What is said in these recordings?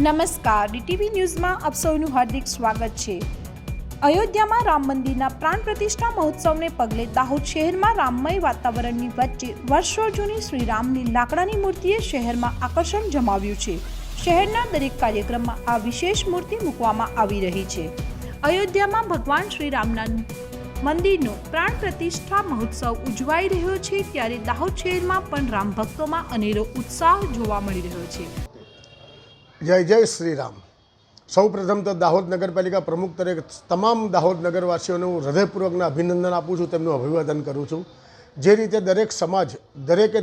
નમસ્કાર, ડીટીવી ન્યૂઝમાં આપ સૌનું હાર્દિક સ્વાગત છે। અયોધ્યામાં રામ મંદિરના પ્રાણ પ્રતિષ્ઠા મહોત્સવને પગલે દાહોદ શહેરમાં રામમય વાતાવરણની વચ્ચે વર્ષો જૂની શ્રી રામની લાકડાની મૂર્તિએ શહેરમાં આકર્ષણ જમાવ્યું છે। શહેરના દરેક કાર્યક્રમમાં આ વિશેષ મૂર્તિ મૂકવામાં આવી રહી છે। અયોધ્યામાં ભગવાન શ્રી રામના મંદિરનો પ્રાણ પ્રતિષ્ઠા મહોત્સવ ઉજવાઈ રહ્યો છે, ત્યારે દાહોદ શહેરમાં પણ રામ ભક્તોમાં અનેરો ઉત્સાહ જોવા મળી રહ્યો છે। જય જય શ્રી રામ। સૌ પ્રથમ તો દાહોદ નગરપાલિકા પ્રમુખ તરીકે તમામ દાહોદ નગરવાસીઓને હું હૃદયપૂર્વકના અભિનંદન આપું છું, તેમનું અભિવાદન કરું છું। જે રીતે દરેક સમાજ,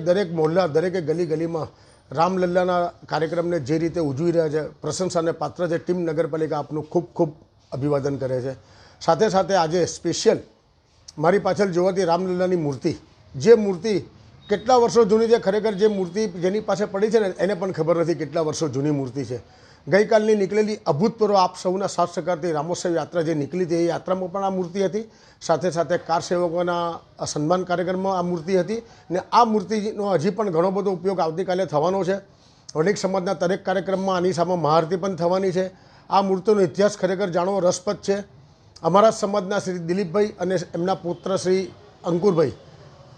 દરેક મહોલ્લા, દરેકે ગલી ગલીમાં રામલલ્લાના કાર્યક્રમને જે રીતે ઉજવી રહ્યા છે, પ્રશંસાને પાત્ર છે। ટીમ નગરપાલિકા આપનું ખૂબ ખૂબ અભિવાદન કરે છે। સાથે સાથે આજે સ્પેશિયલ મારી પાછળ જોવાતી રામલલ્લાની મૂર્તિ, જે મૂર્તિ કેટલા વર્ષો જૂની છે, ખરેખર જે મૂર્તિ જેની પાસે પડી છે ને એને પણ ખબર નથી કેટલા વર્ષો જૂની મૂર્તિ છે। ગઈકાલની નીકળેલી અભૂતપૂર્વ આપ સૌના સાથ સહકારથી રામોત્સવ યાત્રા જે નીકળી હતી, એ યાત્રામાં પણ આ મૂર્તિ હતી। સાથે સાથે કાર સેવકોના સન્માન કાર્યક્રમમાં આ મૂર્તિ હતી ને આ મૂર્તિનો હજી પણ ઘણો બધો ઉપયોગ આવતીકાલે થવાનો છે। વણિક સમાજના દરેક કાર્યક્રમમાં આની સામે મહાઆરતી પણ થવાની છે। આ મૂર્તિનો ઇતિહાસ ખરેખર જાણવો રસપ્રદ છે। અમારા સમાજના શ્રી દિલીપભાઈ અને એમના પુત્ર શ્રી અંકુરભાઈ,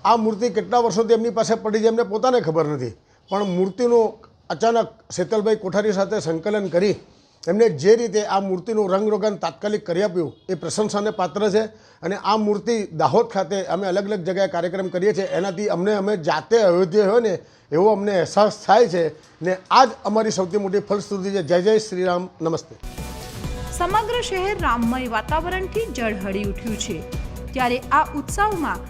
આ મૂર્તિ કેટલા વર્ષોથી એમની પાસે પડી છે એમને પોતાને ખબર નથી, પણ મૂર્તિનું અચાનક શેતલભાઈ કોઠારી સાથે સંકલન કરી એમને જે રીતે આ મૂર્તિનું રંગરોગન તાત્કાલિક કરી આપ્યું એ પ્રશંસાને પાત્ર છે। અને આ મૂર્તિ દાહોદ ખાતે અમે અલગ અલગ જગ્યાએ કાર્યક્રમ કરીએ છીએ, એનાથી અમે જાતે અયોધ્યા હોય ને એવો અમને અહેસાસ થાય છે ને આ જ અમારી સૌથી મોટી ફલશ્રુતિ છે। જય જય શ્રી રામ, નમસ્તે। સમગ્ર શહેર રામમય વાતાવરણથી ઝળહળી ઉઠ્યું છે, ત્યારે આ ઉત્સવમાં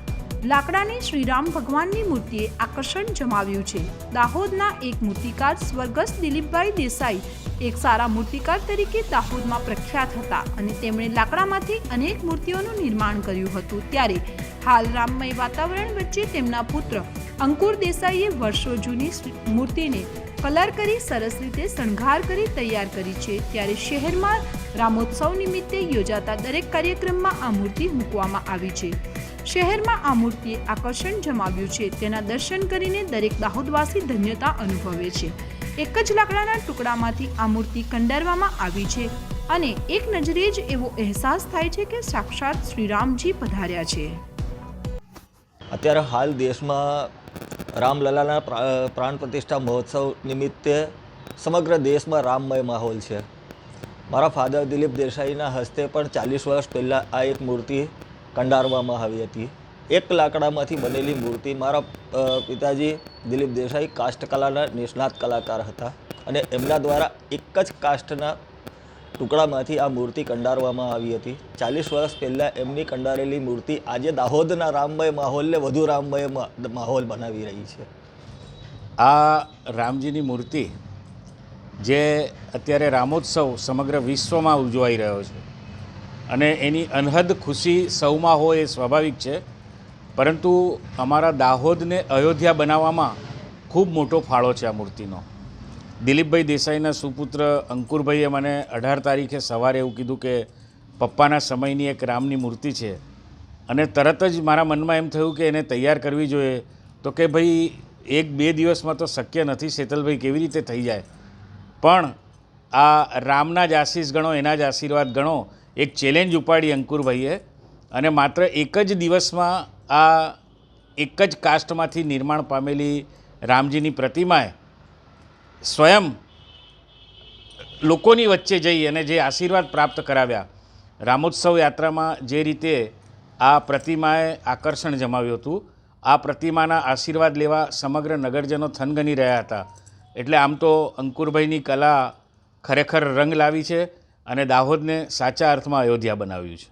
લાકડાની શ્રીરામ ભગવાનની મૂર્તિએ આકર્ષણ જમાવ્યું છે। દાહોદના એક મૂર્તિકાર સ્વર્ગસ્થ દિલીપભાઈ દેસાઈ એક સારા મૂર્તિકાર તરીકે દાહોદમાં પ્રખ્યાત હતા અને તેમણે લાકડામાંથી અનેક મૂર્તિઓનું નિર્માણ કર્યું હતું। ત્યારે હાલ રામમય વાતાવરણ વચ્ચે તેમના પુત્ર અંકુર દેસાઈએ વર્ષો જૂની મૂર્તિને કલર કરી સરસ રીતે શણગાર કરી તૈયાર કરી છે। ત્યારે શહેરમાં રામોત્સવ નિમિત્તે યોજાતા દરેક કાર્યક્રમમાં આ મૂર્તિ મૂકવામાં આવી છે। શહેરમાં આ મૂર્તિએ આકર્ષણ જમાવ્યું છે, તેના દર્શન કરીને દરેક દાહોદવાસી ધન્યતા અનુભવે છે। એક જ લાકડાના ટુકડામાંથી આ મૂર્તિ કંડારવામાં આવી છે અને એક નજરે જ એવો અહેસાસ થાય છે કે સાક્ષાત શ્રીરામજી પધાર્યા છે। અત્યારે હાલ દેશમાં રામલલ્લાના પ્રાણ પ્રતિષ્ઠા મહોત્સવ નિમિત્તે સમગ્ર દેશમાં રામમય માહોલ છે। મારા ફાધર દિલીપ દેસાઈના હસ્તે પણ 40 વર્ષ પહેલાં આ એક મૂર્તિ કંડારવામાં આવી હતી। એક લાકડામાંથી બનેલી મૂર્તિ, મારા પિતાજી દિલીપ દેસાઈ કાષ્ઠકલાના નિષ્ણાત કલાકાર હતા અને એમના દ્વારા એક જ કાષ્ઠના ટુકડામાંથી આ મૂર્તિ કંડારવામાં આવી હતી। 40 વર્ષ પહેલાં એમની કંડારેલી મૂર્તિ આજે દાહોદના રામમય માહોલને વધુ રામમય માહોલ બનાવી રહી છે। આ રામજીની મૂર્તિ જે અત્યારે રામોત્સવ સમગ્ર વિશ્વમાં ઉજવાઈ રહ્યો છે અને એની અનહદ ખુશી સૌમાં હોય એ સ્વાભાવિક છે, પરંતુ અમારા દાહોદને અયોધ્યા બનાવવામાં ખૂબ મોટો ફાળો છે આ મૂર્તિનો। દિલીપભાઈ દેસાઈના સુપુત્ર અંકુરભાઈએ મને 18 તારીખે સવારે એવું કીધું કે પપ્પાના સમયની એક રામની મૂર્તિ છે, અને તરત જ મારા મનમાં એમ થયું કે એને તૈયાર કરવી જોઈએ। તો કે ભાઈ 1-2 દિવસમાં તો શક્ય નથી શેતલભાઈ, કેવી રીતે થઈ જાય? પણ આ રામના જ આશીષ ગણો, એના જ આશીર્વાદ ગણો, એક ચેલેન્જ ઉપાડી અંકુરભાઈએ અને માત્ર એક જ દિવસમાં આ એક જ કાસ્ટમાંથી નિર્માણ પામેલી રામજીની પ્રતિમાએ સ્વયં લોકોની વચ્ચે જઈ અને જે આશીર્વાદ પ્રાપ્ત કરાવ્યા। રામોત્સવ યાત્રામાં જે રીતે આ પ્રતિમાએ આકર્ષણ જમાવ્યું હતું, આ પ્રતિમાના આશીર્વાદ લેવા સમગ્ર નગરજનો થનગની રહ્યા હતા। એટલે આમ તો અંકુરભાઈની કલા ખરેખર રંગ લાવી છે અને દાહોદને સાચા અર્થમાં અયોધ્યા બનાવ્યું છે।